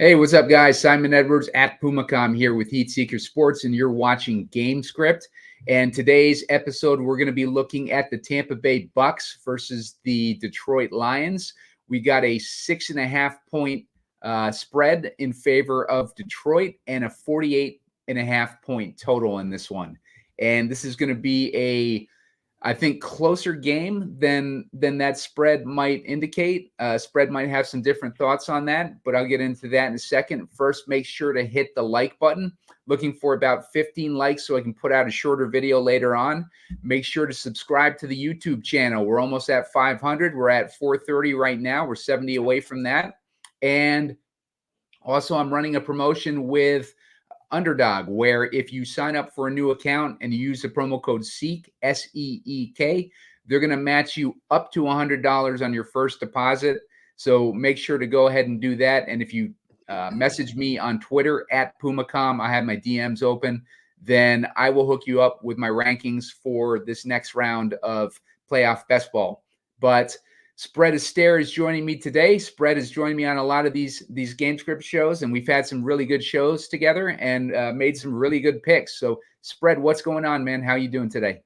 Hey, what's up, guys? Simon Edwards at Pumacom here with Heat Seeker Sports, and you're watching Gamescript. And today's episode, we're going to be looking at the Tampa Bay Bucs versus the Detroit Lions. We got a 6.5-point spread in favor of Detroit and a 48.5-point total in this one. And this is going to be I think, closer game than that spread might indicate. Spread might have some different thoughts on that, but I'll get into that in a second. First, make sure to hit the like button. Looking for about 15 likes so I can put out a shorter video later on. Make sure to subscribe to the YouTube channel. We're almost at 500. We're at 430 right now. We're 70 away from that. And also, I'm running a promotion with Underdog, where if you sign up for a new account and you use the promo code SEEK, S-E-E-K, they're going to match you up to $100 on your first deposit. So make sure to go ahead and do that. And if you message me on Twitter at Pumacom, I have my DMs open, then I will hook you up with my rankings for this next round of playoff best ball. But Spread Astaire is joining me today. Spread is joining me on a lot of these Gamescript shows, and we've had some really good shows together and made some really good picks. So, Spread, what's going on, man? How are you doing today?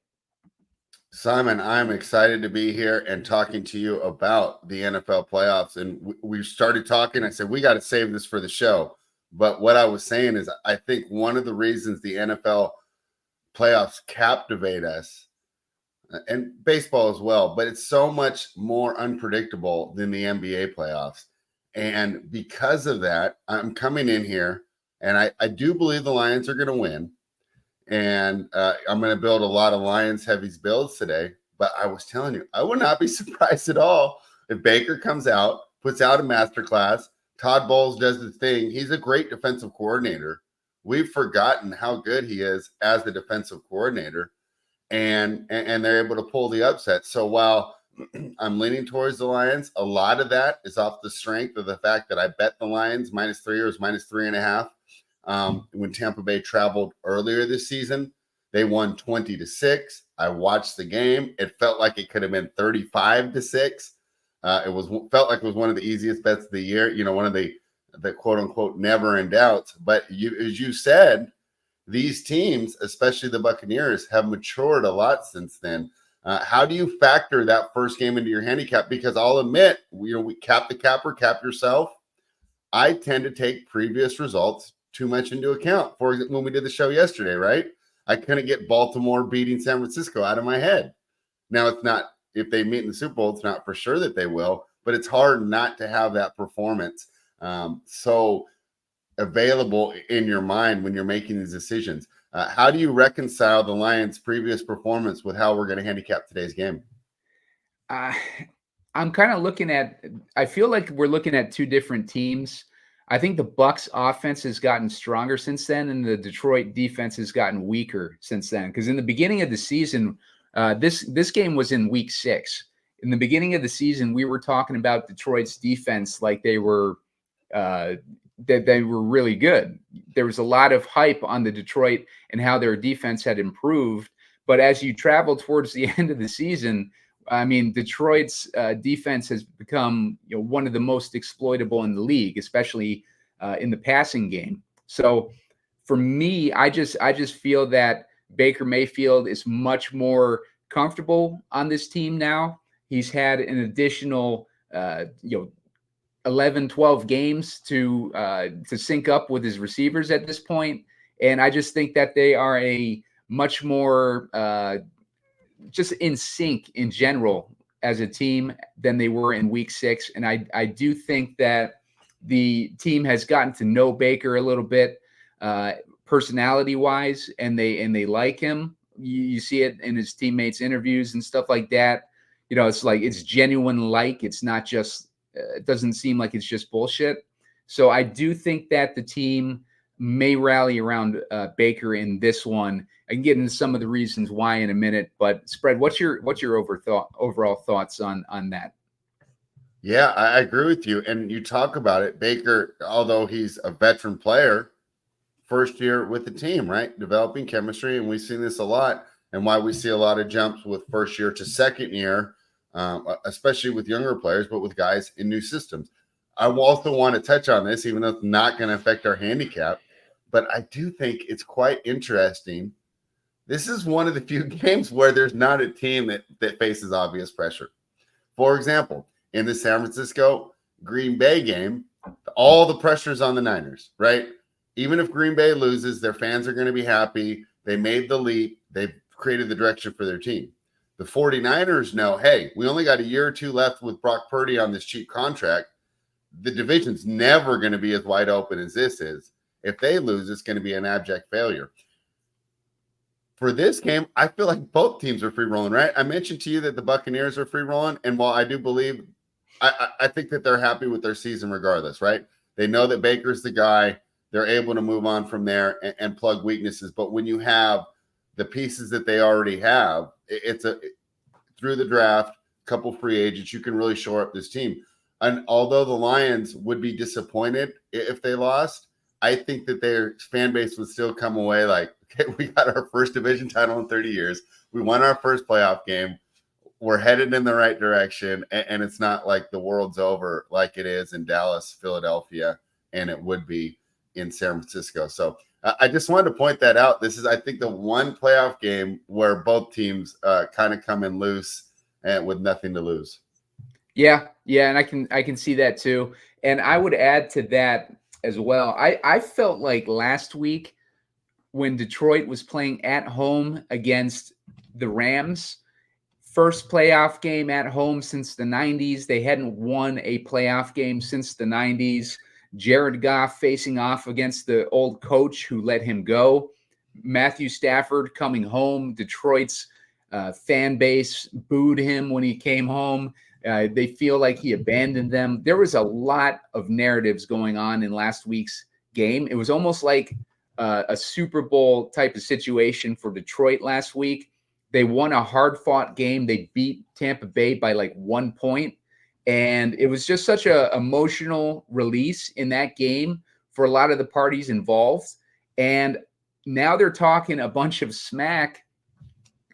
Simon, I'm excited to be here and talking to you about the NFL playoffs. And we started talking. I said, we got to save this for the show. But what I was saying is I think one of the reasons the NFL playoffs captivate us, and baseball as well, but it's so much more unpredictable than the NBA playoffs. And because of that, I'm coming in here, and I do believe the Lions are going to win. And I'm going to build a lot of Lions heavies builds today. But I was telling you, I would not be surprised at all if Baker comes out, puts out a masterclass, Todd Bowles does the thing. He's a great defensive coordinator. We've forgotten how good he is as the defensive coordinator. And they're able to pull the upset. So while I'm leaning towards the Lions, a lot of that is off the strength of the fact that I bet the Lions -3 or -3.5. When Tampa Bay traveled earlier this season, they won 20-6. I watched the game. It felt like it could have been 35-6. Felt like it was one of the easiest bets of the year. You know, one of the quote unquote never in doubt. But as you said, these teams, especially the Buccaneers, have matured a lot since then. How do you factor that first game into your handicap? Because I'll admit, we cap the capper, cap yourself. I tend to take previous results too much into account. For example, when we did the show yesterday, right? I couldn't get Baltimore beating San Francisco out of my head. Now, it's not, if they meet in the Super Bowl, it's not for sure that they will, but it's hard not to have that performance. So available in your mind when you're making these decisions. How do you reconcile the Lions' previous performance with how we're going to handicap today's game? I'm kind of looking at, I feel like we're looking at two different teams. I think the Bucs offense has gotten stronger since then, and the Detroit defense has gotten weaker since then. Because in the beginning of the season, this game was in week 6. In the beginning of the season, we were talking about Detroit's defense like they were that they were really good. There was a lot of hype on the Detroit and how their defense had improved. But as you travel towards the end of the season, I mean, Detroit's defense has become one of the most exploitable in the league, especially in the passing game. So for me, I just feel that Baker Mayfield is much more comfortable on this team now. He's had an additional 11, 12 games to sync up with his receivers at this point. And I just think that they are a much more just in sync in general as a team than they were in week 6. And I do think that the team has gotten to know Baker a little bit personality wise, and they like him. You see it in his teammates' interviews and stuff like that. It's like it's genuine. Like it's not just it doesn't seem like it's just bullshit. So I do think that the team may rally around Baker in this one. I can get into some of the reasons why in a minute, but Spread, what's your overall thoughts on that? Yeah, I agree with you. And you talk about it, Baker, although he's a veteran player, first year with the team, right? Developing chemistry. And we've seen this a lot, and why we see a lot of jumps with first year to second year, especially with younger players, but with guys in new systems. I also want to touch on this, even though it's not going to affect our handicap, but I do think it's quite interesting. This is one of the few games where there's not a team that faces obvious pressure. For example, in the San Francisco Green Bay game, all the pressure's on the Niners, right? Even if Green Bay loses, their fans are going to be happy. They made the leap. They've created the direction for their team. The 49ers know, hey, we only got a year or two left with Brock Purdy on this cheap contract. The division's never going to be as wide open as this is. If they lose, it's going to be an abject failure. For this game, I feel like both teams are free rolling, right? I mentioned to you that the Buccaneers are free rolling. And while I do believe, I think that they're happy with their season regardless, right? They know that Baker's the guy. They're able to move on from there and plug weaknesses. But when you have the pieces that they already have, through the draft, a couple free agents, you can really shore up this team. And although the Lions would be disappointed if they lost, I think that their fan base would still come away like, okay, we got our first division title in 30 years. We won our first playoff game. We're headed in the right direction. And it's not like the world's over like it is in Dallas, Philadelphia, and it would be in San Francisco. So I just wanted to point that out. This is, I think, the one playoff game where both teams kind of come in loose and with nothing to lose. Yeah, and I can see that too. And I would add to that as well. I felt like last week when Detroit was playing at home against the Rams, first playoff game at home since the 90s. They hadn't won a playoff game since the 90s. Jared Goff facing off against the old coach who let him go. Matthew Stafford coming home. Detroit's fan base booed him when he came home. They feel like he abandoned them. There was a lot of narratives going on in last week's game. It was almost like a Super Bowl type of situation for Detroit last week. They won a hard-fought game. They beat Tampa Bay by like 1 point. And it was just such an emotional release in that game for a lot of the parties involved. And now they're talking a bunch of smack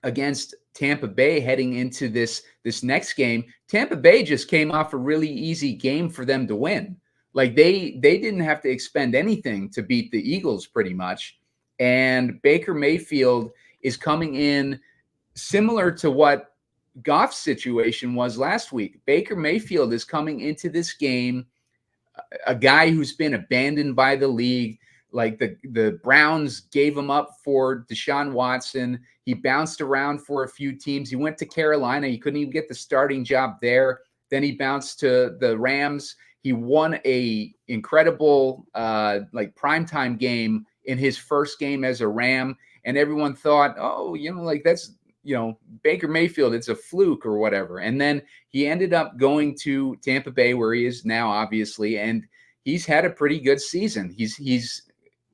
against Tampa Bay heading into this next game. Tampa Bay just came off a really easy game for them to win. Like they didn't have to expend anything to beat the Eagles pretty much. And Baker Mayfield is coming in similar to what Goff's situation was last week. Baker Mayfield is coming into this game, a guy who's been abandoned by the league. Like the Browns gave him up for Deshaun Watson. He bounced around for a few teams. He went to Carolina. He couldn't even get the starting job there. Then he bounced to the Rams. He won a incredible like primetime game in his first game as a Ram. And everyone thought, oh, like that's, Baker Mayfield, it's a fluke or whatever. And then he ended up going to Tampa Bay where he is now, obviously. And he's had a pretty good season. He's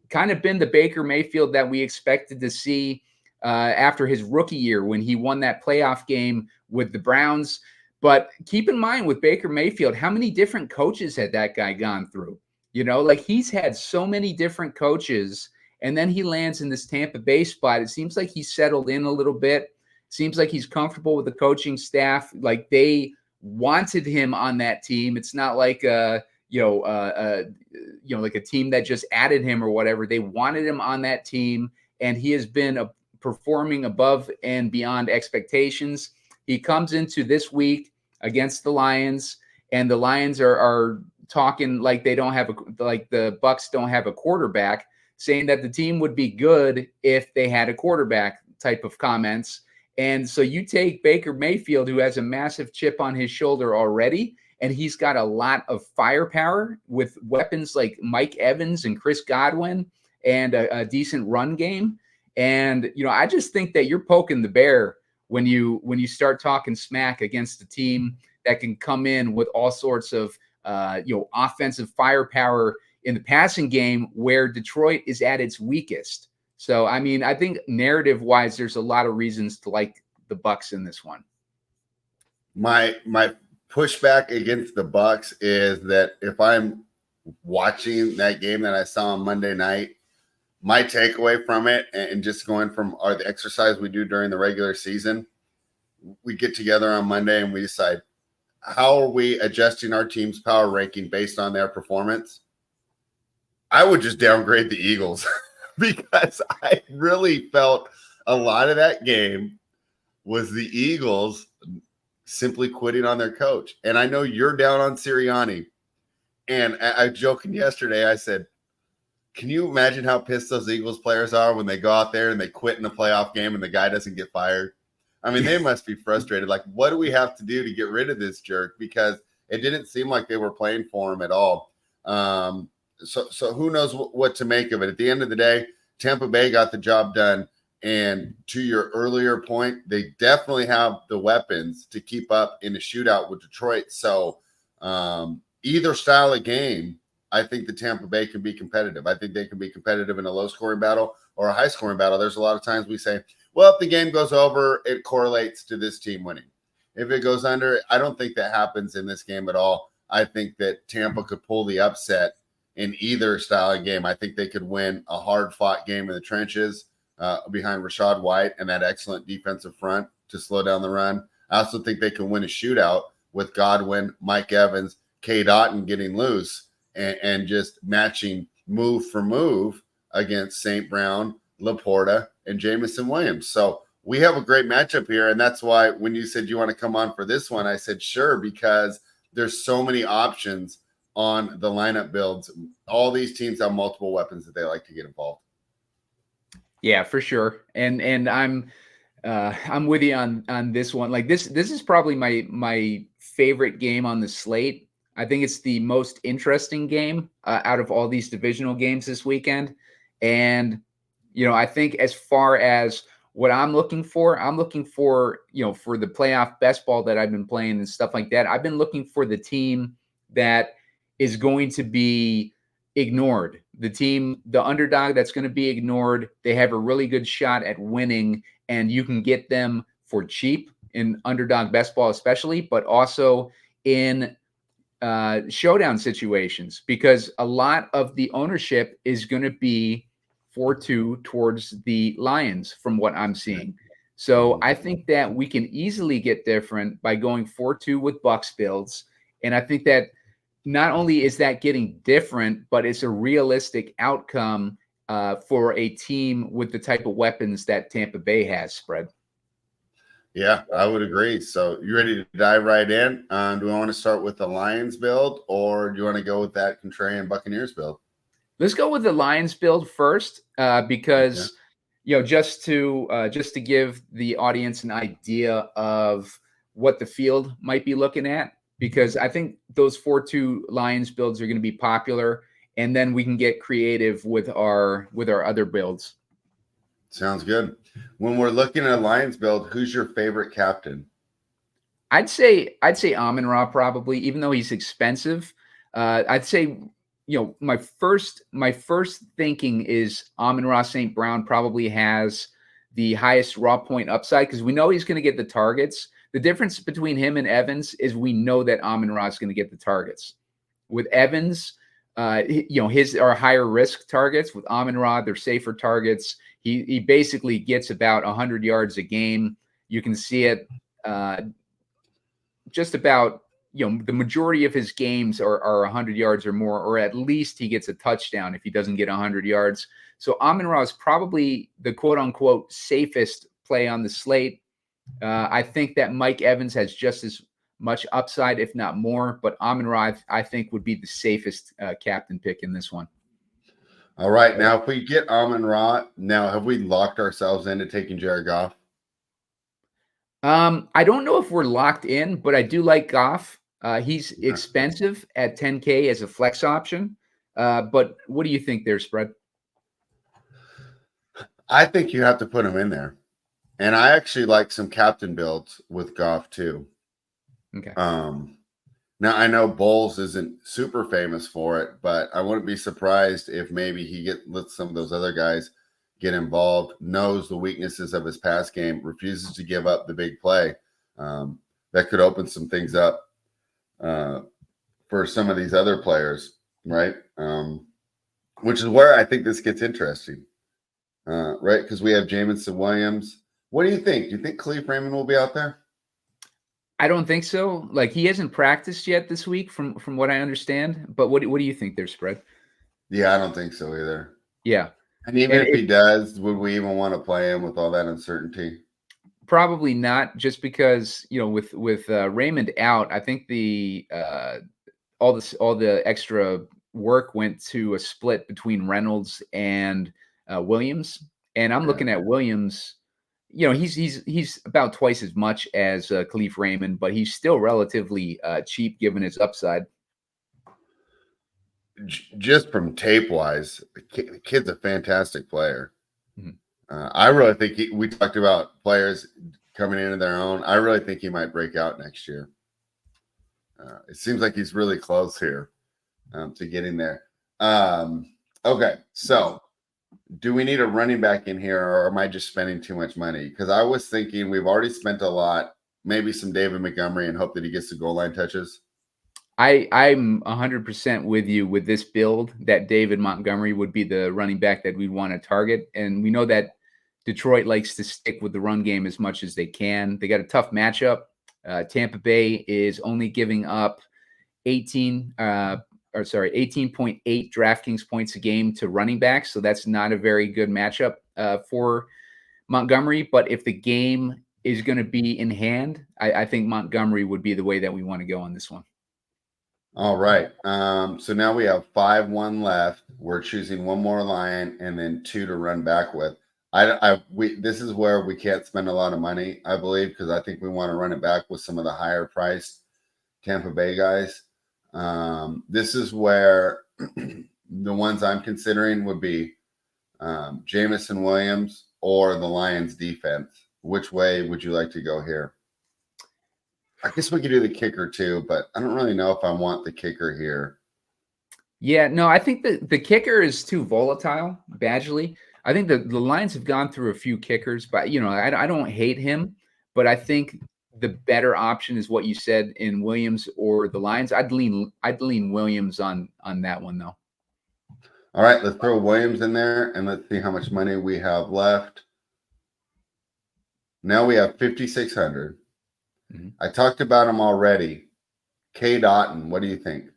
kind of been the Baker Mayfield that we expected to see after his rookie year when he won that playoff game with the Browns. But keep in mind with Baker Mayfield, how many different coaches had that guy gone through? Like he's had so many different coaches, and then he lands in this Tampa Bay spot. It seems like he's settled in a little bit. Seems like he's comfortable with the coaching staff. Like they wanted him on that team. It's not like like a team that just added him or whatever. They wanted him on that team, and he has been performing above and beyond expectations. He comes into this week against the Lions, and the Lions are talking like they don't have like the Bucs don't have a quarterback, saying that the team would be good if they had a quarterback type of comments. And so you take Baker Mayfield, who has a massive chip on his shoulder already, and he's got a lot of firepower with weapons like Mike Evans and Chris Godwin and a decent run game. And, I just think that you're poking the bear when you start talking smack against a team that can come in with all sorts of, offensive firepower in the passing game where Detroit is at its weakest. So, I mean, I think narrative-wise, there's a lot of reasons to like the Bucs in this one. My pushback against the Bucs is that if I'm watching that game that I saw on Monday night, my takeaway from it, and just going from the exercise we do during the regular season, we get together on Monday and we decide how are we adjusting our team's power ranking based on their performance? I would just downgrade the Eagles because I really felt a lot of that game was the Eagles simply quitting on their coach. And I know you're down on Sirianni. And I joking yesterday, I said, can you imagine how pissed those Eagles players are when they go out there and they quit in a playoff game and the guy doesn't get fired? I mean, they must be frustrated. Like, what do we have to do to get rid of this jerk? Because it didn't seem like they were playing for him at all. So who knows what to make of it? At the end of the day, Tampa Bay got the job done. And to your earlier point, they definitely have the weapons to keep up in a shootout with Detroit. So either style of game, I think the Tampa Bay can be competitive. I think they can be competitive in a low-scoring battle or a high-scoring battle. There's a lot of times we say, well, if the game goes over, it correlates to this team winning. If it goes under, I don't think that happens in this game at all. I think that Tampa could pull the upset in either style of game. I think they could win a hard-fought game in the trenches behind Rachaad White and that excellent defensive front to slow down the run. I also think they can win a shootout with Godwin, Mike Evans, K. Dotton getting loose and just matching move for move against St. Brown, LaPorta, and Jameson Williams. So we have a great matchup here, and that's why when you said you want to come on for this one, I said sure, because there's so many options on the lineup builds. All these teams have multiple weapons that they like to get involved. Yeah, for sure. And I'm with you on this one. Like this is probably my favorite game on the slate. I think it's the most interesting game out of all these divisional games this weekend. And, I think as far as what I'm looking for, for the playoff best ball that I've been playing and stuff like that. I've been looking for the team that is going to be ignored. The underdog that's going to be ignored. They have a really good shot at winning, and you can get them for cheap in underdog best ball, especially, but also in showdown situations, because a lot of the ownership is going to be 4-2 towards the Lions from what I'm seeing. So I think that we can easily get different by going 4-2 with Bucs builds. And I think that not only is that getting different, but it's a realistic outcome for a team with the type of weapons that Tampa Bay has. Spread. Yeah, I would agree. So you ready to dive right in? Do we want to start with the Lions build, or do you want to go with that Contrarian Buccaneers build? Let's go with the Lions build first, because just to give the audience an idea of what the field might be looking at, because I think those 4-2 Lions builds are going to be popular, and then we can get creative with our other builds. Sounds good. When we're looking at a Lions build, who's your favorite captain? I'd say Amon-Ra probably, even though he's expensive. I'd say my first thinking is Amon-Ra St. Brown probably has the highest raw point upside, because we know he's going to get the targets. The difference between him and Evans is we know that Amon-Ra is going to get the targets. With Evans, his are higher risk targets. With Amon-Ra, they're safer targets. He basically gets about 100 yards a game. You can see it just about, the majority of his games are 100 yards or more, or at least he gets a touchdown if he doesn't get 100 yards. So Amon-Ra is probably the quote-unquote safest play on the slate. I think that Mike Evans has just as much upside, if not more, but Amon-Ra, I think, would be the safest captain pick in this one. All right. Now, if we get Amon-Ra, now have we locked ourselves into taking Jared Goff? I don't know if we're locked in, but I do like Goff. He's expensive at $10K as a flex option. But what do you think there, Spread? I think you have to put him in there. And I actually like some captain builds with Goff too. Okay. Now, I know Bowles isn't super famous for it, but I wouldn't be surprised if maybe he lets some of those other guys get involved, knows the weaknesses of his pass game, refuses to give up the big play. That could open some things up for some of these other players, right? Which is where I think this gets interesting, right? Because we have Jameson Williams. What do you think? Do you think Khalif Raymond will be out there? I don't think so. Like, he hasn't practiced yet this week, from what I understand. But what do you think there, Spread? Yeah, I don't think so either. Yeah, And even if he does, would we even want to play him with all that uncertainty? probably not. Just because with Raymond out, I think all the extra work went to a split between Reynolds and Williams, and I'm looking at Williams. He's about twice as much as Khalif Raymond, but he's still relatively cheap given his upside. Just from tape wise, the kid's a fantastic player. Mm-hmm. I really think we talked about players coming into their own. I really think he might break out next year. It seems like he's really close here to getting there. Okay, so do we need a running back in here, or am I just spending too much money? Because I was thinking we've already spent a lot, maybe some David Montgomery, and hope that he gets the goal line touches. I'm 100% with you with this build that David Montgomery would be the running back that we'd want to target. And we know that Detroit likes to stick with the run game as much as they can. They got a tough matchup. Tampa Bay is only giving up 18.8 DraftKings points a game to running backs. So that's not a very good matchup for Montgomery. But if the game is going to be in hand, I think Montgomery would be the way that we want to go on this one. All right. So now we have 5-1 left. We're choosing one more line and then 2 to run back with. This is where we can't spend a lot of money, I believe, because I think we want to run it back with some of the higher priced Tampa Bay guys. This is where the ones I'm considering would be Jamison Williams or the Lions defense. Which way would you like to go here? I guess we could do the kicker too, but I don't really know if I want the kicker here. Yeah, no, I think the kicker is too volatile, Badgley. I think the Lions have gone through a few kickers, but I don't hate him, but I think the better option is what you said in Williams or the Lions. I'd lean Williams on that one though. All right, let's throw Williams in there and let's see how much money we have left. Now we have 5,600. Mm-hmm. I talked about him already. Cade Otton, what do you think?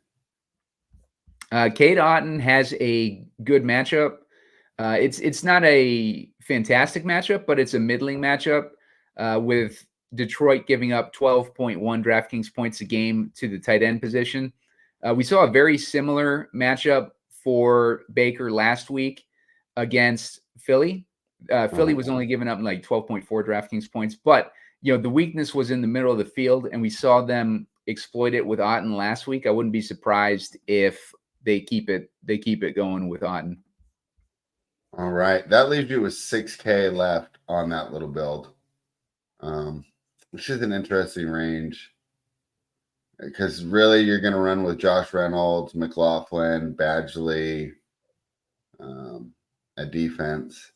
Cade Otton has a good matchup. It's not a fantastic matchup, but it's a middling matchup with Detroit giving up 12.1 DraftKings points a game to the tight end position. We saw a very similar matchup for Baker last week against Philly. Philly was only giving up like 12.4 DraftKings points, but the weakness was in the middle of the field, and we saw them exploit it with Otton last week. I wouldn't be surprised if they keep it going with Otton. All right. That leaves you with 6K left on that little build, which is an interesting range because really you're going to run with Josh Reynolds, McLaughlin, Badgley, a defense.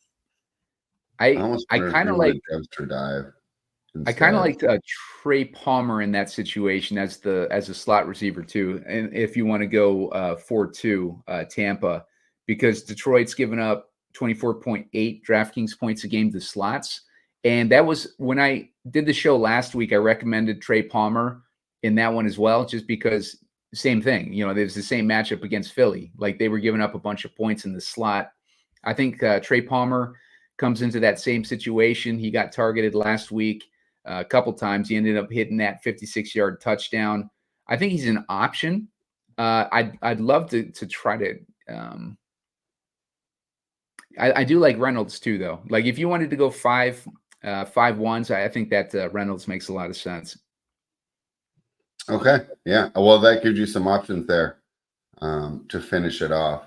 I kind of like dumpster dive. I kind of like Trey Palmer in that situation as a slot receiver too. And if you want to go 4-2 Tampa, because Detroit's given up 24.8 DraftKings points a game to slots. And that was when I did the show last week, I recommended Trey Palmer in that one as well, just because same thing, there's the same matchup against Philly. Like they were giving up a bunch of points in the slot. I think Trey Palmer comes into that same situation. He got targeted last week a couple times. He ended up hitting that 56-yard touchdown. I think he's an option. I'd love to try to I do like Reynolds too, though. Like if you wanted to go 5-1s, I think that Reynolds makes a lot of sense. Okay. Yeah. Well, that gives you some options there to finish it off.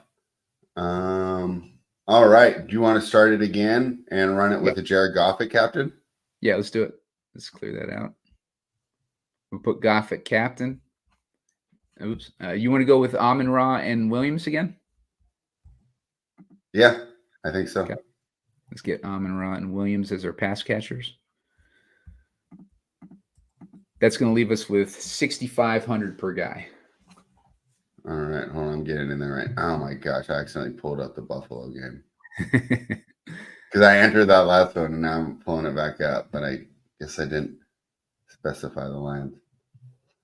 All right. Do you want to start it again and run it with the Jared Goff at captain? Yeah, let's do it. Let's clear that out. We'll put Goff at captain. Oops. You want to go with Amon-Ra and Williams again? Yeah, I think so. Okay. Let's get Amon-Ra and Williams as our pass catchers. That's going to leave us with 6,500 per guy. All right. Hold on. I'm getting in there right. Oh, my gosh. I accidentally pulled up the Buffalo game. Because I entered that last one, and now I'm pulling it back up. But I guess I didn't specify the lines.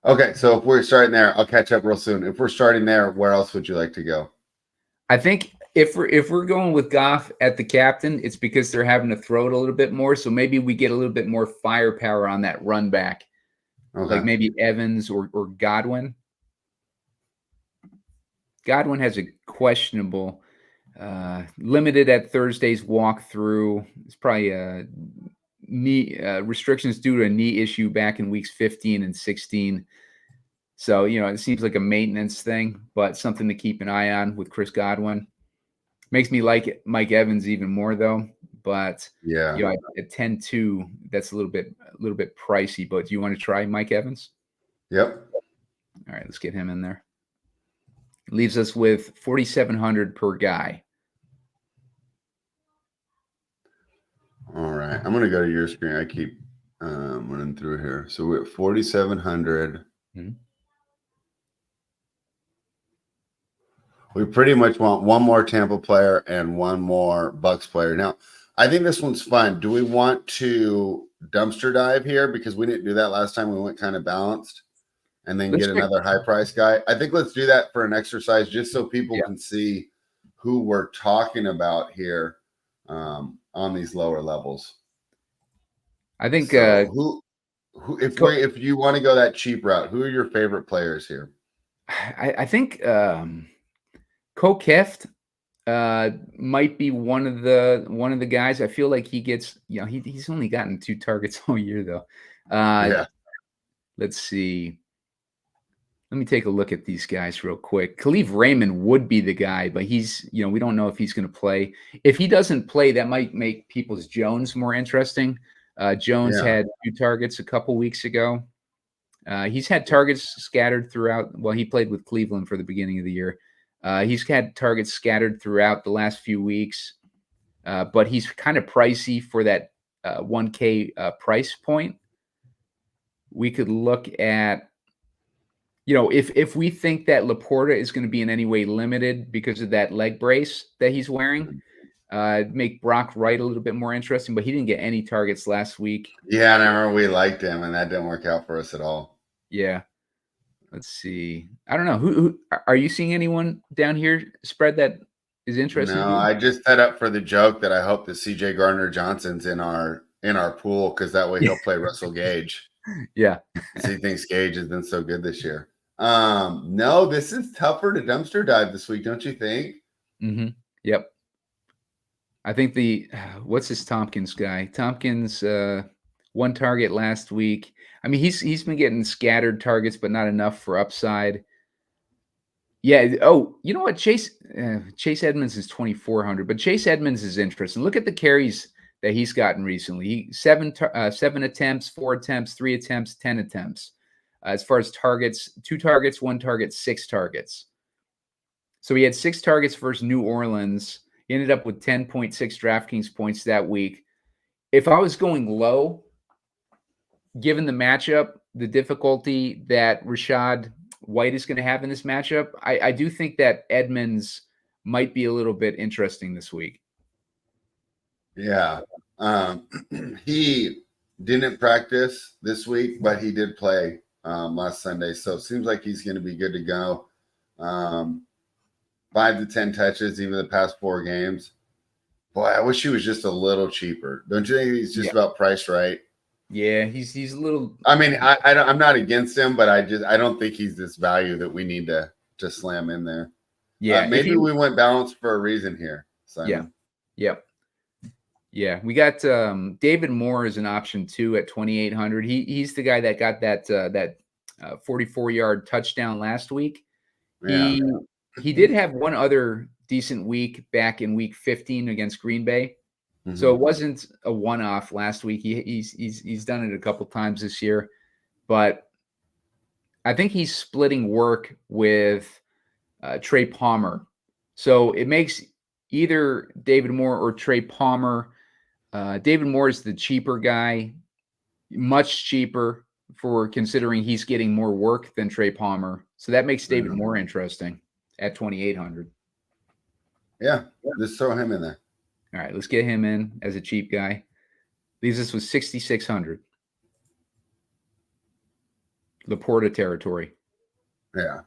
Okay, so if we're starting there, I'll catch up real soon. If we're starting there, where else would you like to go? I think if we're going with Goff at the captain, it's because they're having to throw it a little bit more. So maybe we get a little bit more firepower on that run back, like maybe Evans or Godwin. Godwin has a questionable, limited at Thursday's walkthrough. It's probably knee restrictions due to a knee issue back in weeks 15 and 16. So, it seems like a maintenance thing, but something to keep an eye on with Chris Godwin. Makes me like Mike Evans even more, though. But yeah, at 10-2, that's a little bit pricey. But do you want to try Mike Evans? Yep. All right, let's get him in there. Leaves us with 4,700 per guy. All right, I'm gonna go to your screen. I keep running through here. So we're at 4,700. Mm-hmm. We pretty much want one more Tampa player and one more Bucs player. Now, I think this one's fun. Do we want to dumpster dive here? Because we didn't do that last time. We went kind of balanced and then get another high price guy. I think let's do that for an exercise just so people can see who we're talking about here on these lower levels. I think so if you want to go that cheap route, who are your favorite players here? I think Kokeft might be one of the guys. I feel like he gets, he's only gotten 2 targets all year though. Let's see. Let me take a look at these guys real quick. Khalif Raymond would be the guy, but he's, we don't know if he's going to play. If he doesn't play, that might make Peoples Jones more interesting. Jones had 2 targets a couple weeks ago. He's had targets scattered throughout. Well, he played with Cleveland for the beginning of the year. He's had targets scattered throughout the last few weeks, but he's kind of pricey for that 1K price point. We could look at, if we think that LaPorta is going to be in any way limited because of that leg brace that he's wearing, make Brock Wright a little bit more interesting, but he didn't get any targets last week. Yeah, and I remember we liked him, and that didn't work out for us at all. Yeah. Let's see. I don't know. Who are you seeing anyone down here spread that is interested? No, I just set up for the joke that I hope that CJ Gardner-Johnson's in our pool because that way he'll play Russell Gage. Yeah. He thinks Gage has been so good this year. No, this is tougher to dumpster dive this week, don't you think? Mm-hmm. Yep. I think what's this Tompkins guy? Tompkins 1 target last week. I mean, he's been getting scattered targets, but not enough for upside. Yeah. Oh, you know what? Chase Edmonds is 2,400, but Chase Edmonds is interesting. Look at the carries that he's gotten recently. 7 attempts, 4 attempts, 3 attempts, 10 attempts. As far as targets, 2 targets, 1 target, 6 targets. So he had 6 targets versus New Orleans. He ended up with 10.6 DraftKings points that week. If I was going low, given the matchup, the difficulty that Rachaad White is going to have in this matchup, I do think that Edmonds might be a little bit interesting this week. Yeah. He didn't practice this week, but he did play last Sunday. So it seems like he's going to be good to go. 5 to 10 touches, even the past 4 games. Boy, I wish he was just a little cheaper. Don't you think he's just about priced right? Yeah, he's a little. I mean, I'm not against him, but I don't think he's this value that we need to slam in there. Yeah, maybe we went balanced for a reason here, Simon. Yeah, yep, yeah. We got David Moore as an option too at 2,800. He's the guy that got that 44-yard touchdown last week. Yeah. He did have one other decent week back in week 15 against Green Bay. Mm-hmm. So it wasn't a one-off last week. He's done it a couple times this year, but I think he's splitting work with Trey Palmer. So it makes either David Moore or Trey Palmer. David Moore is the cheaper guy, much cheaper for considering he's getting more work than Trey Palmer. So that makes David Moore interesting at 2,800. Yeah, just throw him in there. All right, let's get him in as a cheap guy. Leaves us with 6,600. LaPorta territory. Yeah.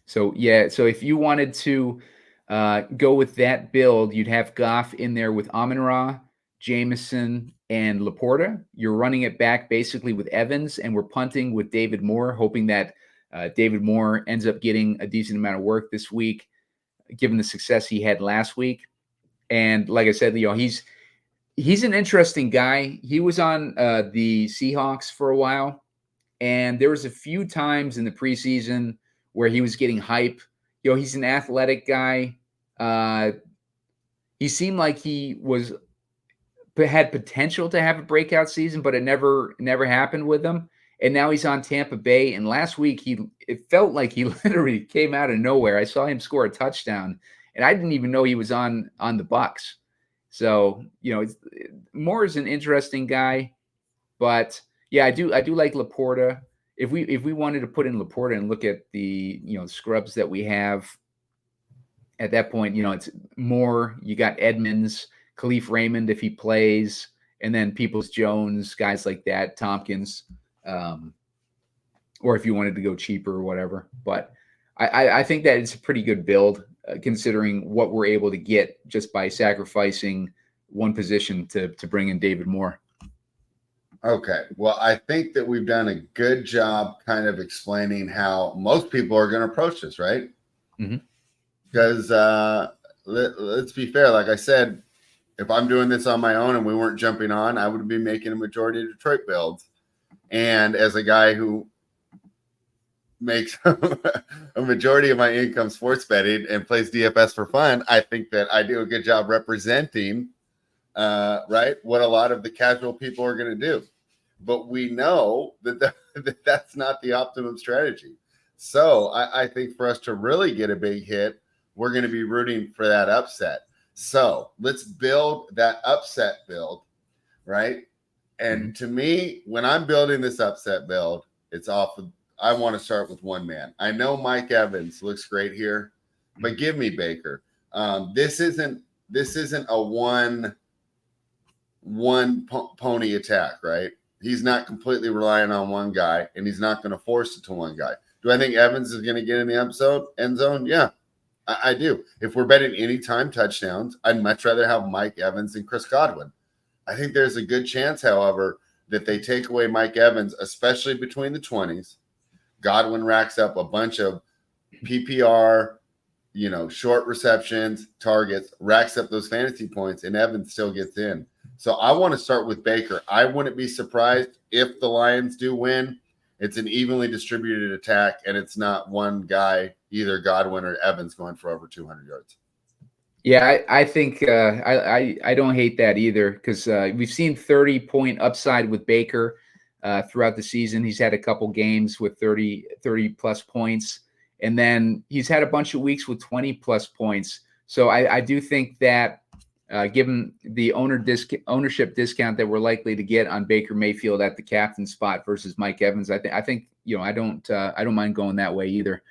So if you wanted to go with that build, you'd have Goff in there with Amon-Ra, Jameson, and LaPorta. You're running it back basically with Evans, and we're punting with David Moore, hoping that David Moore ends up getting a decent amount of work this week, given the success he had last week. And like I said, he's an interesting guy. He was on the Seahawks for a while, and there was a few times in the preseason where he was getting hype. He's an athletic guy. He seemed like he had potential to have a breakout season, but it never happened with him. And now he's on Tampa Bay. And last week, it felt like he literally came out of nowhere. I saw him score a touchdown, and I didn't even know he was on the Bucs. So, Moore is an interesting guy, but yeah, I do like LaPorta. If we wanted to put in LaPorta and look at the scrubs that we have at that point, it's Moore. You got Edmonds, Khalif Raymond if he plays, and then Peoples-Jones, guys like that, Tompkins, or if you wanted to go cheaper or whatever. But I think that it's a pretty good build considering what we're able to get just by sacrificing one position to bring in David Moore. Okay. Well, I think that we've done a good job kind of explaining how most people are going to approach this, right? Because let's be fair. Like I said, if I'm doing this on my own and we weren't jumping on, I would be making a majority of Detroit builds. And as a guy who makes a majority of my income sports betting and plays DFS for fun, I think that I do a good job representing right, what a lot of the casual people are going to do. But we know that that's not the optimum strategy. So I think for us to really get a big hit, we're going to be rooting for that upset. So let's build that upset build, right? And to me, when I'm building this upset build, it's off of, I want to start with one man. I know Mike Evans looks great here, but give me Baker. This isn't a one pony attack, right? He's not completely relying on one guy, and he's not going to force it to one guy. Do I think Evans is going to get in the end zone? Yeah, I do. If we're betting anytime touchdowns, I'd much rather have Mike Evans than Chris Godwin. I think there's a good chance, however, that they take away Mike Evans, especially between the 20s. Godwin racks up a bunch of PPR, short receptions, targets, racks up those fantasy points, and Evans still gets in. So I want to start with Baker. I wouldn't be surprised if the Lions do win. It's an evenly distributed attack, and it's not one guy, either Godwin or Evans, going for over 200 yards. Yeah, I think I don't hate that either because we've seen 30-point upside with Baker throughout the season. He's had a couple games with 30-plus points, and then he's had a bunch of weeks with 20-plus points. So I do think that given the ownership discount that we're likely to get on Baker Mayfield at the captain spot versus Mike Evans, I think I don't mind going that way either.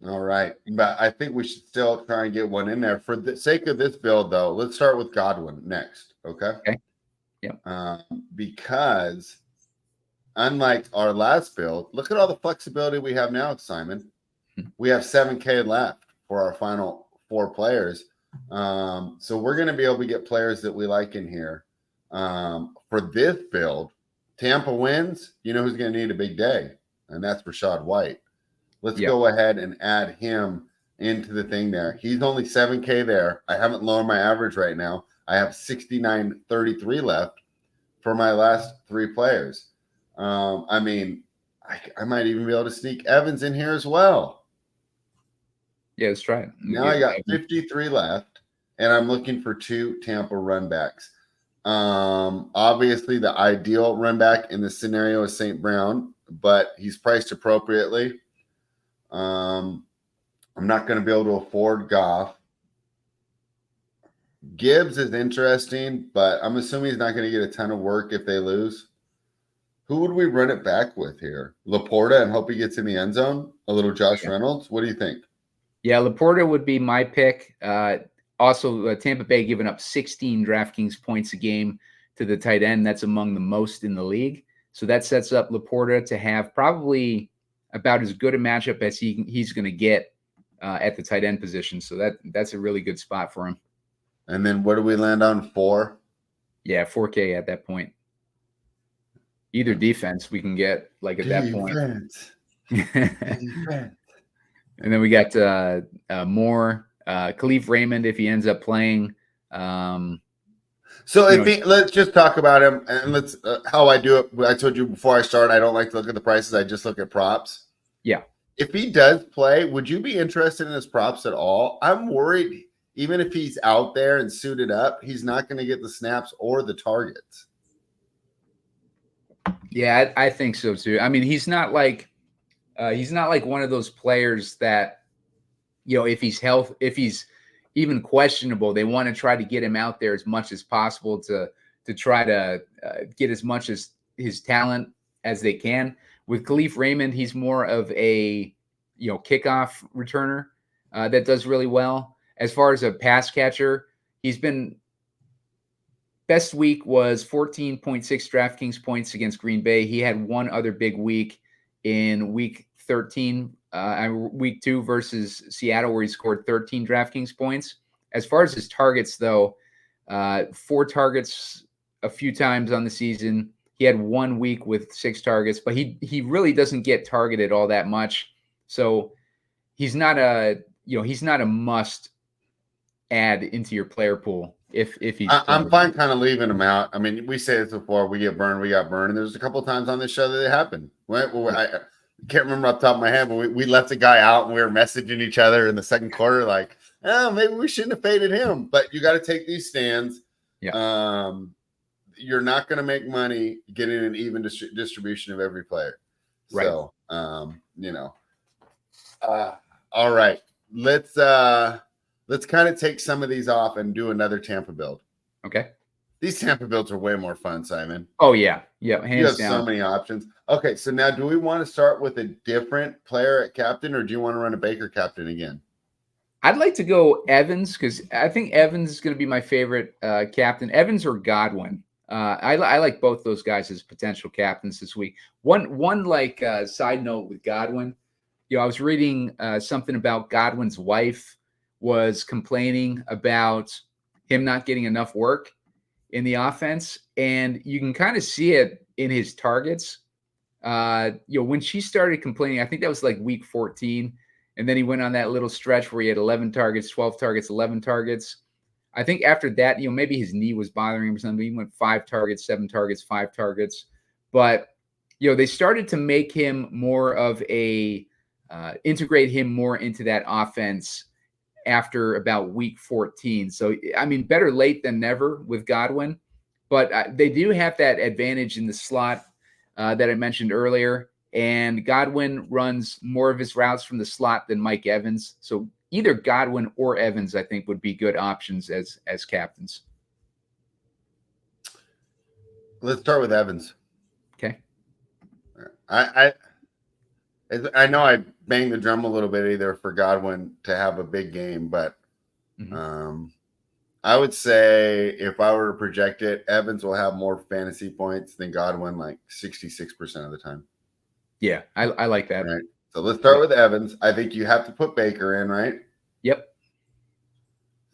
All right, but I think we should still try and get one in there. For the sake of this build, though, let's start with Godwin next, okay? Okay. Yeah. Because unlike our last build, look at all the flexibility we have now, Simon. We have 7K left for our final 4 players. So we're going to be able to get players that we like in here. For this build, Tampa wins. You know who's going to need a big day, and that's Rachaad White. Let's go ahead and add him into the thing there. He's only 7K there. I haven't lowered my average right now. I have 69.33 left for my last 3 players. I might even be able to sneak Evans in here as well. Yeah, let's try it. Now I got 53 left, and I'm looking for 2 Tampa run backs. Obviously, the ideal run back in this scenario is St. Brown, but he's priced appropriately. I'm not going to be able to afford Goff. Gibbs is interesting, but I'm assuming he's not going to get a ton of work if they lose. Who would we run it back with here? LaPorta and hope he gets in the end zone? A little Josh Reynolds? What do you think? Yeah, LaPorta would be my pick. Also, Tampa Bay giving up 16 DraftKings points a game to the tight end. That's among the most in the league. So that sets up LaPorta to have probably about as good a matchup as he's going to get at the tight end position. So that's a really good spot for him. And then what do we land on? 4? Yeah, 4K at that point. Either defense we can get like at that point. Defense. And then we got Moore, Khalif Raymond if he ends up playing. So let's just talk about him, and let's how I do it. I told you before I start, I don't like to look at the prices. I just look at props. Yeah. If he does play, would you be interested in his props at all? I'm worried, even if he's out there and suited up, he's not going to get the snaps or the targets. Yeah, I think so too. I mean, he's not like one of those players that, if he's even questionable, they want to try to get him out there as much as possible to try to get as much as his talent as they can. With Khalif Raymond, he's more of a kickoff returner that does really well. As far as a pass catcher, he's been best week was 14.6 DraftKings points against Green Bay. He had one other big week in week 13, week 2 versus Seattle, where he scored 13 DraftKings points. As far as his targets, though, 4 targets a few times on the season. He had 1 week with 6 targets, but he really doesn't get targeted all that much. So he's not a must add into your player pool if he's. I'm fine kind of leaving him out. I mean, we say this before: we get burned, we got burned. And there's a couple of times on this show that it happened. I can't remember off the top of my head, but we left a guy out and we were messaging each other in the second quarter, like, oh, maybe we shouldn't have faded him. But you got to take these stands. Yeah. You're not going to make money getting an even distribution of every player. Right. So, all right. Let's kind of take some of these off and do another Tampa build. Okay. These Tampa builds are way more fun, Simon. Oh, yeah. Yeah. You have so many options. Okay, so now do we want to start with a different player at captain, or do you want to run a Baker captain again? I'd like to go Evans because I think Evans is going to be my favorite captain. Evans or Godwin. I like both those guys as potential captains this week. One side note with Godwin, I was reading something about Godwin's wife was complaining about him not getting enough work in the offense, and you can kind of see it in his targets. When she started complaining, I think that was like week 14, and then he went on that little stretch where he had 11 targets, 12 targets, 11 targets. I think after that, maybe his knee was bothering him or something. He went 5 targets, 7 targets, 5 targets. But, they started to make him more of integrate him more into that offense after about week 14. So, I mean, better late than never with Godwin. But they do have that advantage in the slot that I mentioned earlier. And Godwin runs more of his routes from the slot than Mike Evans. So either Godwin or Evans, I think, would be good options as captains. Let's start with Evans. Okay. I know I banged the drum a little bit either for Godwin to have a big game, but I would say if I were to project it, Evans will have more fantasy points than Godwin, like 66% of the time. Yeah, I like that. Right. So let's start with Evans. I think you have to put Baker in, right? Yep.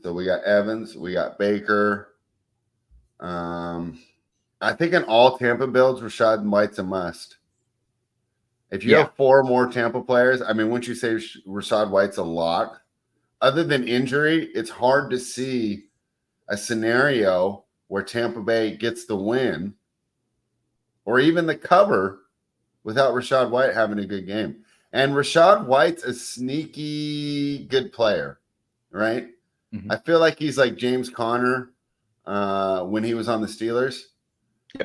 So we got Evans, we got Baker. I think in all Tampa builds, Rachaad White's a must. If you have 4 more Tampa players, I mean, wouldn't you say Rachaad White's a lock? Other than injury, it's hard to see a scenario where Tampa Bay gets the win or even the cover without Rachaad White having a good game. And Rachaad White's a sneaky good player, right? Mm-hmm. I feel like he's like James Conner when he was on the Steelers,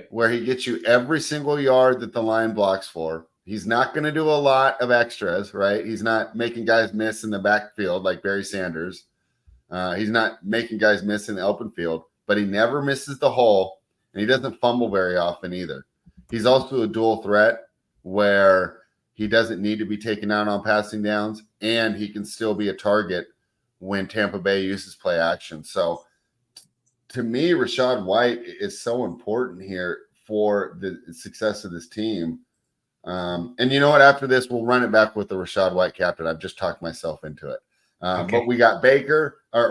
where he gets you every single yard that the line blocks for. He's not going to do a lot of extras, right? He's not making guys miss in the backfield like Barry Sanders. He's not making guys miss in the open field, but he never misses the hole, and he doesn't fumble very often either. He's also a dual threat where he doesn't need to be taken out on passing downs, and he can still be a target when Tampa Bay uses play action. So to me, Rachaad White is so important here for the success of this team. And you know what? After this, we'll run it back with the Rachaad White captain. I've just talked myself into it. Okay. But we got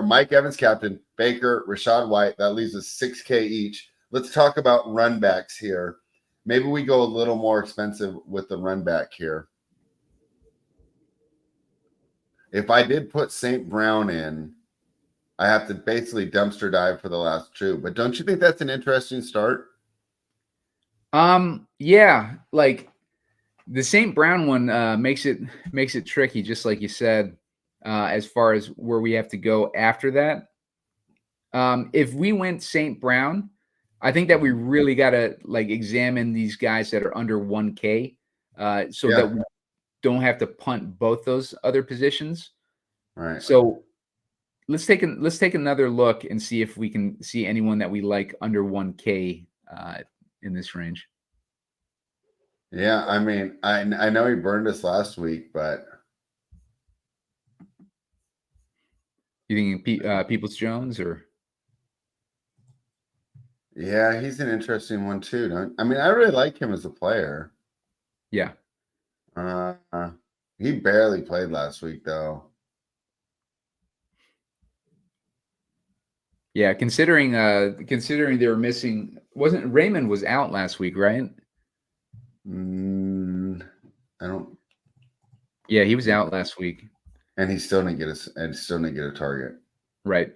Mike Evans captain, Baker, Rachaad White. That leaves us $6K each. Let's talk about run backs here. Maybe we go a little more expensive with the run back here. If I did put St. Brown in, I have to basically dumpster dive for the last two. But don't you think that's an interesting start? Yeah, like the St. Brown one makes it tricky, just like you said, as far as where we have to go after that. If we went St. Brown, I think that we really got to like examine these guys that are under 1K, so that we don't have to punt both those other positions. Right. So let's take another look and see if we can see anyone that we like under 1K in this range. Yeah, I mean, I know he burned us last week, but You thinking Peoples Jones or? yeah, he's an interesting one too. I mean, I really like him as a player. Yeah. He barely played last week though. Yeah, considering they were missing, wasn't Raymond was out last week, right? I don't. Yeah, he was out last week, and he still didn't get a target. Right.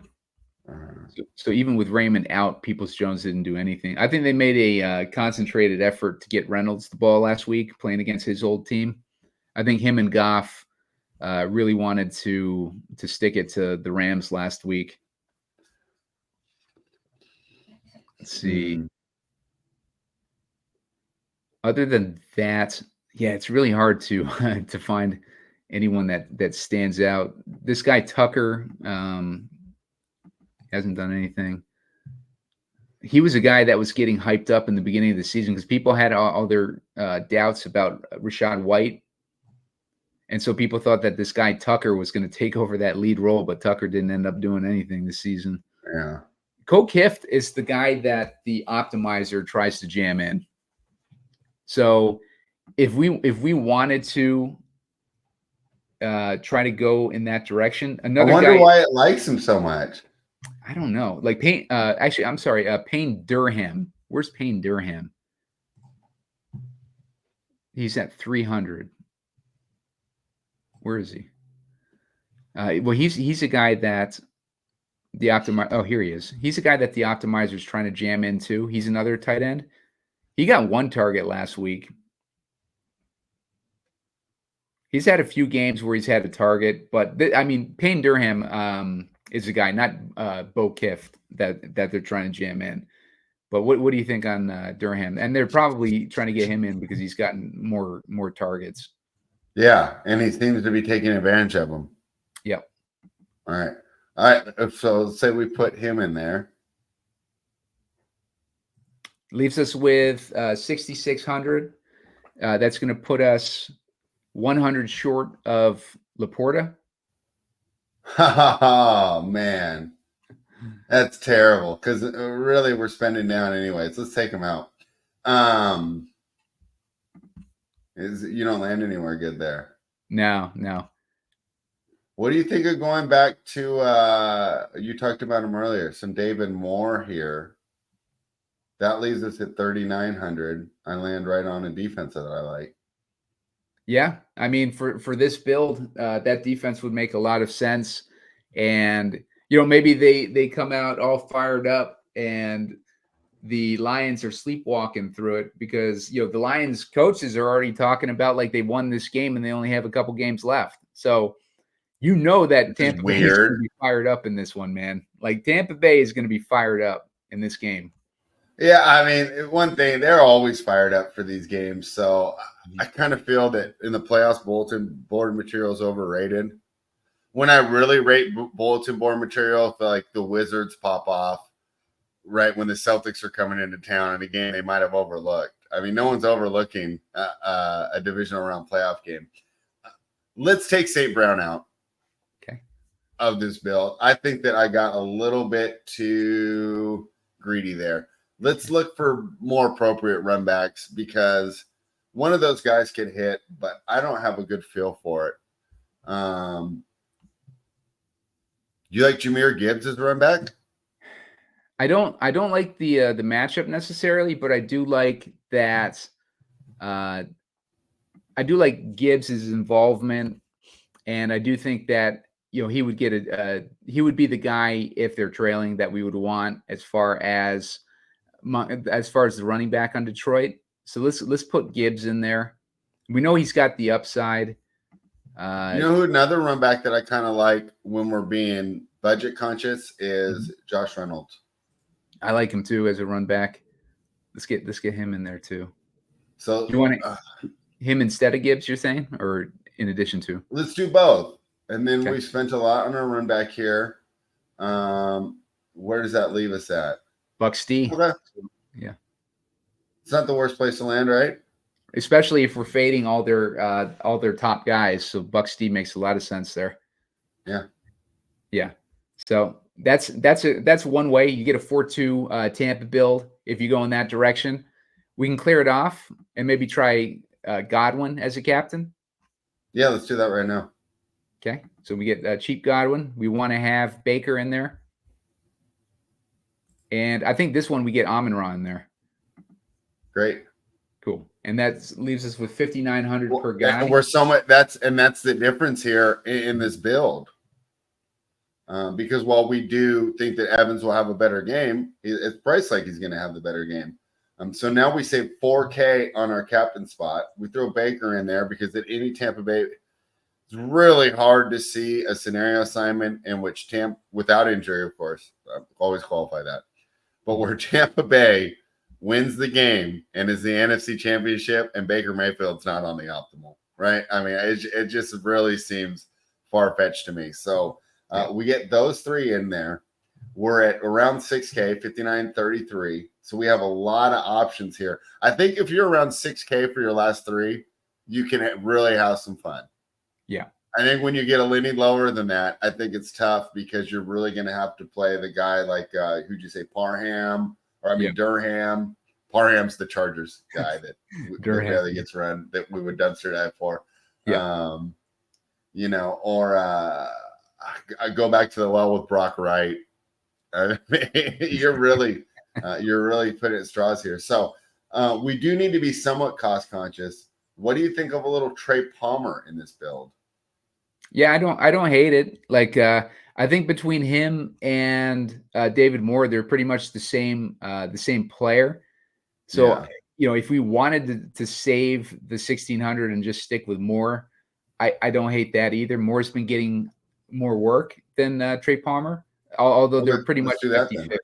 So even with Raymond out, Peoples Jones didn't do anything. I think they made a concentrated effort to get Reynolds the ball last week, playing against his old team. I think him and Goff really wanted to stick it to the Rams last week. Let's see. Other than that, yeah, it's really hard to to find anyone that stands out. This guy Tucker hasn't done anything. He was a guy that was getting hyped up in the beginning of the season because people had all their doubts about Rachaad White. And so people thought that this guy Tucker was going to take over that lead role, but Tucker didn't end up doing anything this season. Yeah. Cole Kift is the guy that the optimizer tries to jam in. So if we wanted to try to go in that direction, another I wonder guy, why it likes him so much. I don't know. Like Payne, actually, I'm sorry, Payne Durham. Where's Payne Durham? He's at 300. Where is he? Well, he's a guy that the optimizer. Oh, here he is. He's a guy that the optimizer is trying to jam into. He's another tight end. He got one target last week. He's had a few games where he's had a target, but I mean, Payne Durham is a guy, not Bo Kift, that they're trying to jam in. But what do you think on Durham? And they're probably trying to get him in because he's gotten more targets. Yeah, and he seems to be taking advantage of them. Yep. All right. So let's say we put him in there. Leaves us with 6,600. That's going to put us 100 short of LaPorta. Oh, man. That's terrible because really we're spending down anyways. Let's take him out. You don't land anywhere good there. No. What do you think of going back to you talked about him earlier, some David Moore here? That leaves us at 3,900. I land right on a defense that I like. Yeah, I mean, for this build, that defense would make a lot of sense. And, maybe they come out all fired up and the Lions are sleepwalking through it because, the Lions coaches are already talking about like they won this game and they only have a couple games left. So, that Tampa Bay is going to be fired up in this one, man. Like Tampa Bay is going to be fired up in this game. Yeah, I mean, one thing, they're always fired up for these games. So I kind of feel that in the playoffs, bulletin board material is overrated. When I really rate bulletin board material, I feel like the Wizards pop off right when the Celtics are coming into town in a game they might have overlooked. I mean, no one's overlooking a divisional round playoff game. Let's take St. Brown out of this build. I think that I got a little bit too greedy there. let's look for more appropriate run backs because one of those guys could hit, but I don't have a good feel for it. Do you like Jahmyr Gibbs as a run back? I don't like the matchup necessarily, but I do like that. I do like Gibbs's involvement, and I do think that he would get he would be the guy if they're trailing that we would want as far as the running back on Detroit. So let's put Gibbs in there. We know he's got the upside. You know who another run back that I kind of like when we're being budget conscious is Josh Reynolds. I like him too as a run back. Let's get him in there too. So you want him instead of Gibbs, you're saying, or in addition to? Let's do both. And then we spent a lot on our run back here. Where does that leave us at? Bucs D. Okay. Yeah. It's not the worst place to land, right? Especially if we're fading all their top guys. So Bucs D makes a lot of sense there. Yeah. Yeah. So that's one way. You get a 4-2 Tampa build if you go in that direction. We can clear it off and maybe try Godwin as a captain. Yeah, let's do that right now. Okay. So we get cheap Godwin. We want to have Baker in there. And I think this one we get Amon-Ra in there. Great. Cool. And that leaves us with 5,900 per guy. And we're so much that's the difference here in this build. Because while we do think that Evans will have a better game, it's priced like he's going to have the better game. So now we save $4K on our captain spot. We throw Baker in there because at any Tampa Bay, it's really hard to see a scenario assignment in which without injury, of course, I always qualify that, but where Tampa Bay wins the game and is the NFC Championship and Baker Mayfield's not on the optimal, right? I mean, it just really seems far-fetched to me. So we get those three in there. We're at around 6K, 59.33. So we have a lot of options here. I think if you're around 6K for your last three, you can really have some fun. Yeah. I think when you get a leaning lower than that, I think it's tough because you're really going to have to play the guy like, who'd you say, Parham? Durham. Parham's the Chargers guy that really gets run that we would dumpster dive for. Yeah. Or I go back to the well with Brock Wright. You're really putting at straws here. So we do need to be somewhat cost conscious. What do you think of a little Trey Palmer in this build? Yeah, I don't hate it. Like I think between him and David Moore, they're pretty much the same player. So if we wanted to save the 1,600 and just stick with Moore, I don't hate that either. Moore's been getting more work than Trey Palmer, although they're pretty much 50-50.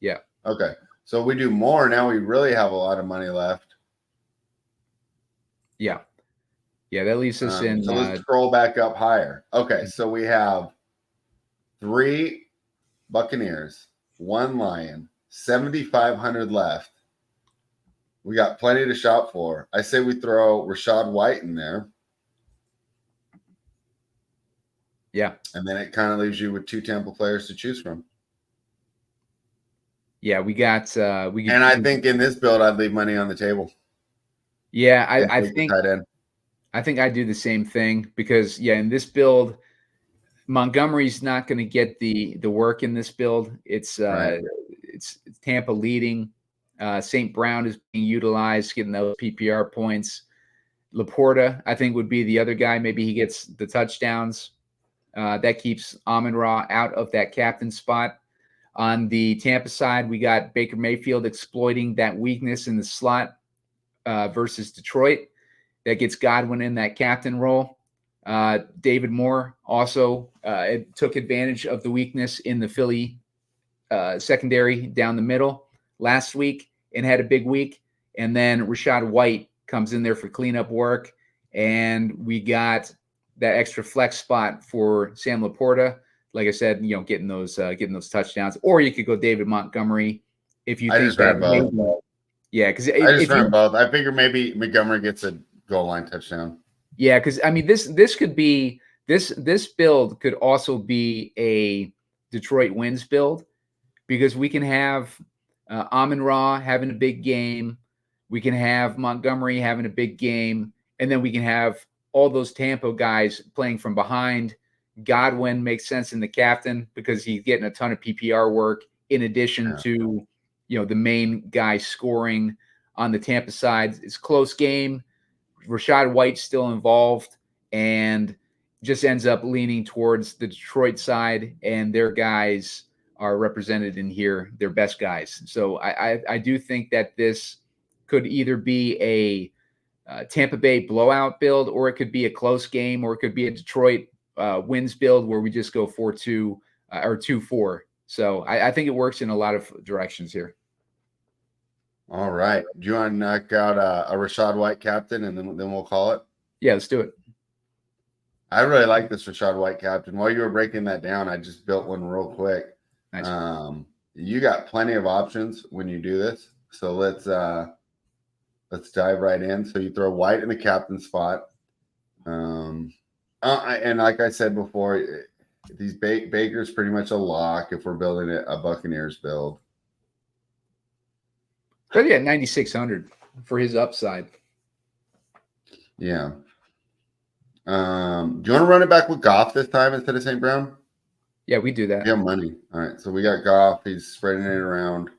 Yeah. Okay. So we do Moore. Now we really have a lot of money left. Yeah. Yeah, that leaves us in. So let's scroll back up higher. Okay, so we have 3 Buccaneers, 1 Lion, 7,500 left. We got plenty to shop for. I say we throw Rachaad White in there. Yeah. And then it kind of leaves you with 2 Tampa players to choose from. Yeah, we got and I think in this build I'd leave money on the table. Yeah, I think I do the same thing because in this build, Montgomery's not going to get the work in this build. It's Tampa leading. St. Brown is being utilized, getting those PPR points. LaPorta, I think, would be the other guy. Maybe he gets the touchdowns. That keeps Amon-Ra out of that captain spot. On the Tampa side, we got Baker Mayfield exploiting that weakness in the slot versus Detroit. That gets Godwin in that captain role. David Moore also took advantage of the weakness in the Philly secondary down the middle last week and had a big week. And then Rachaad White comes in there for cleanup work. And we got that extra flex spot for Sam LaPorta. Like I said, getting those touchdowns. Or you could go David Montgomery if you think that. Yeah, because I just ran both. I figure maybe Montgomery gets a goal line touchdown. Yeah, because I mean this could be this build could also be a Detroit wins build because we can have Amon-Ra having a big game. We can have Montgomery having a big game. And then we can have all those Tampa guys playing from behind. Godwin makes sense in the captain because he's getting a ton of PPR work in addition to, the main guy scoring on the Tampa side. It's a close game. Rachaad White's still involved and just ends up leaning towards the Detroit side, and their guys are represented in here, their best guys. So I do think that this could either be a Tampa Bay blowout build, or it could be a close game, or it could be a Detroit wins build where we just go 4-2 or 2-4. So I think it works in a lot of directions here. All right. Do you want to knock out a Rachaad White captain, and then we'll call it? Yeah, let's do it. I really like this Rachaad White captain. While you were breaking that down, I just built one real quick. Nice. You got plenty of options when you do this. So let's dive right in. So you throw White in the captain spot. And like I said before, these Baker's pretty much a lock if we're building a Buccaneers build. But yeah, 9,600 for his upside. Yeah. Do you want to run it back with Goff this time instead of St. Brown? Yeah, we do that. Yeah, money. All right. So we got Goff. He's spreading it around.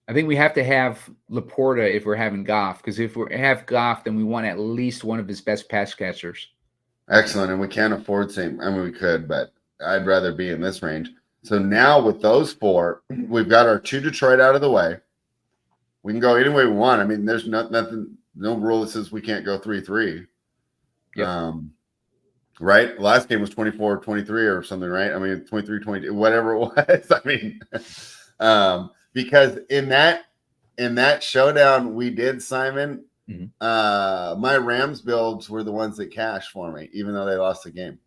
I think we have to have LaPorta if we're having Goff, because if we have Goff, then we want at least one of his best pass catchers. Excellent. And we can't afford we could, but I'd rather be in this range. So now with those four, we've got our 2 Detroit out of the way. We can go any way we want. I mean, there's no rule that says we can't go 3-3. Yeah. Right? Last game was 24-23 or something, right? I mean, 23-20, whatever it was. I mean, because in that showdown we did, Simon, my Rams builds were the ones that cashed for me, even though they lost the game.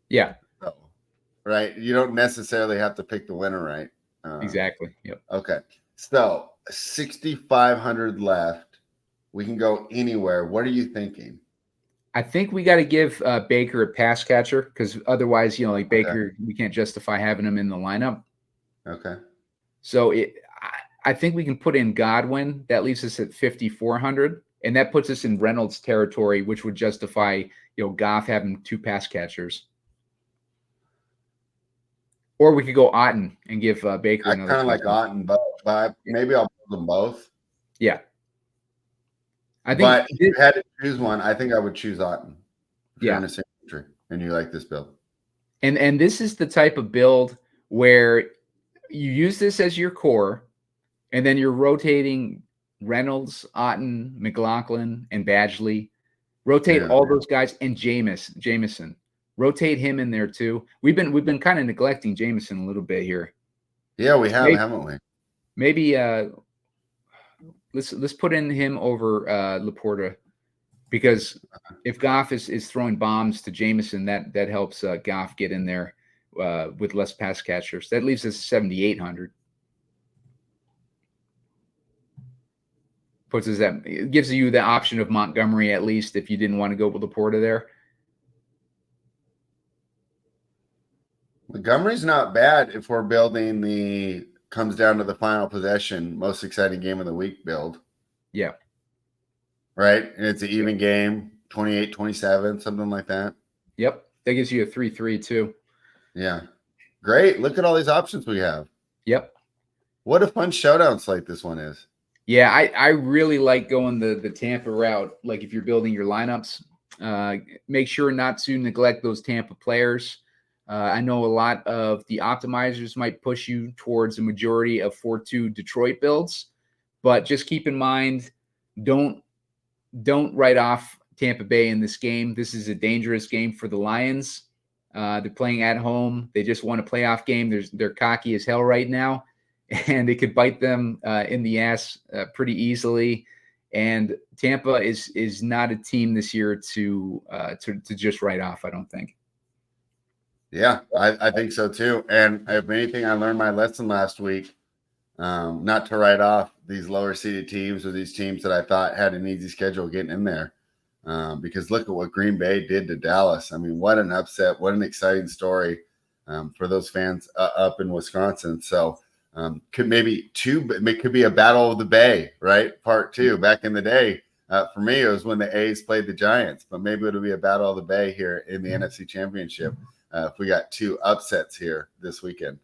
Yeah. So, right? You don't necessarily have to pick the winner, right? Exactly. Yep. Okay. So 6,500 left. We can go anywhere. What are you thinking? I think we got to give Baker a pass catcher, because otherwise, Baker, we can't justify having him in the lineup. Okay. So I think we can put in Godwin. That leaves us at 5,400, and that puts us in Reynolds territory, which would justify, Goff having 2 pass catchers. Or we could go Otten and give Baker another. I kind of like Otten, but maybe I'll build them both. Yeah. But if you had to choose one, I think I would choose Otten. Yeah. And you like this build. And this is the type of build where you use this as your core, and then you're rotating Reynolds, Otten, McLaughlin, and Badgley. Rotate all those guys, and Jameson. Rotate him in there too. We've been kind of neglecting Jameson a little bit here. Yeah, we have, haven't we? Maybe let's put in him over LaPorta, because if Goff is throwing bombs to Jameson, that helps Goff get in there with less pass catchers. That leaves us 7,800. It gives you the option of Montgomery, at least, if you didn't want to go with LaPorta there. Montgomery's not bad if we're building comes down to the final possession, most exciting game of the week build. Yeah. Right? And it's an even game, 28-27, something like that. Yep. That gives you a 3-3 too. Yeah. Great. Look at all these options we have. Yep. What a fun showdown slate this one is. Yeah, I really like going the Tampa route. Like, if you're building your lineups, make sure not to neglect those Tampa players. I know a lot of the optimizers might push you towards a majority of 4-2 Detroit builds, but just keep in mind, don't write off Tampa Bay in this game. This is a dangerous game for the Lions. They're playing at home. They just won a playoff game. They're cocky as hell right now, and it could bite them in the ass pretty easily. And Tampa is not a team this year to just write off, I don't think. Yeah, I think so too. And if anything, I learned my lesson last week, not to write off these lower seeded teams or these teams that I thought had an easy schedule getting in there. Because look at what Green Bay did to Dallas. I mean, what an upset, what an exciting story. for those fans up in Wisconsin. So could be a battle of the Bay, right? Part 2. Back in the day, for me, it was when the A's played the Giants, but maybe it'll be a battle of the Bay here in the NFC Championship if we got 2 upsets here this weekend.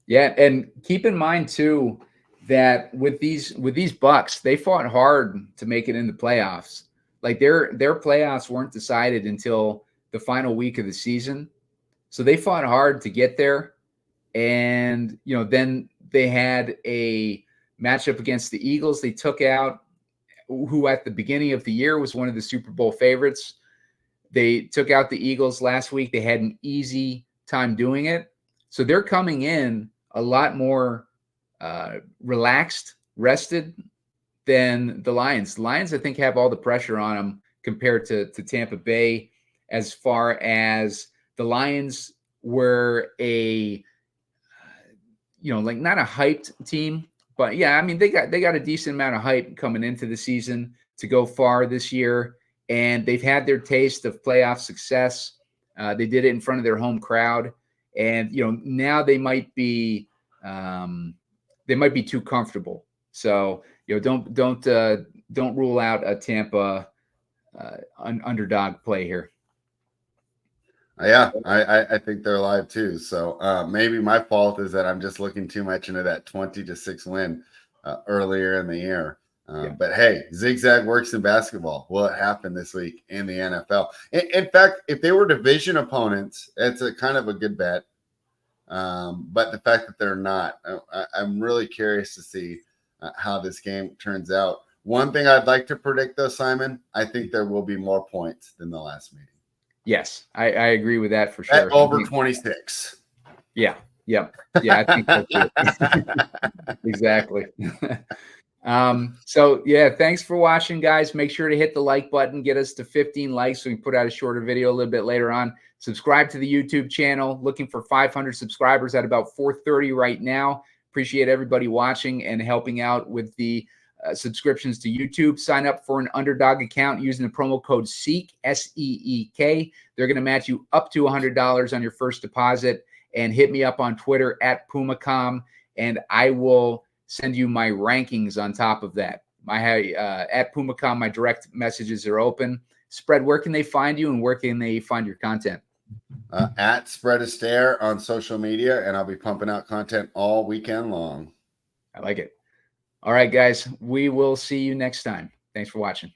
Yeah, and keep in mind too that with these Bucs, they fought hard to make it in the playoffs. Like their playoffs weren't decided until the final week of the season, so they fought hard to get there. And then they had a matchup against the Eagles. They took out who at the beginning of the year was one of the Super Bowl favorites. They took out the Eagles last week. They had an easy time doing it. So they're coming in a lot more relaxed, rested than the Lions. The Lions, I think, have all the pressure on them compared to Tampa Bay, as far as the Lions were a, like not a hyped team, but yeah, I mean, they got a decent amount of hype coming into the season to go far this year, and they've had their taste of playoff success. They did it in front of their home crowd, and now they might be too comfortable. So don't rule out a Tampa underdog play here. Yeah, I think they're alive too. So maybe my fault is that I'm just looking too much into that 20-6 win earlier in the year. But hey, zigzag works in basketball. Will it happen this week in the NFL? In fact, if they were division opponents, it's a kind of a good bet. But the fact that they're not, I'm really curious to see how this game turns out. One thing I'd like to predict, though, Simon, I think there will be more points than the last meeting. Yes, I agree with that for sure. At over 26. Yeah, I think so too. Exactly. So yeah, thanks for watching, guys. Make sure to hit the like button, get us to 15 likes so we can put out a shorter video a little bit later on. Subscribe to the YouTube channel. Looking for 500 subscribers at about 430 right now. Appreciate everybody watching and helping out with the subscriptions to YouTube. Sign up for an Underdog account using the promo code SEEK, SEEK. They're going to match you up to $100 on your first deposit. And hit me up on Twitter at Pumacom, and I will send you my rankings on top of that. At Pumacom, my direct messages are open. Spread, where can they find you and where can they find your content? At Spread Astaire on social media, and I'll be pumping out content all weekend long. I like it. All right, guys, we will see you next time. Thanks for watching.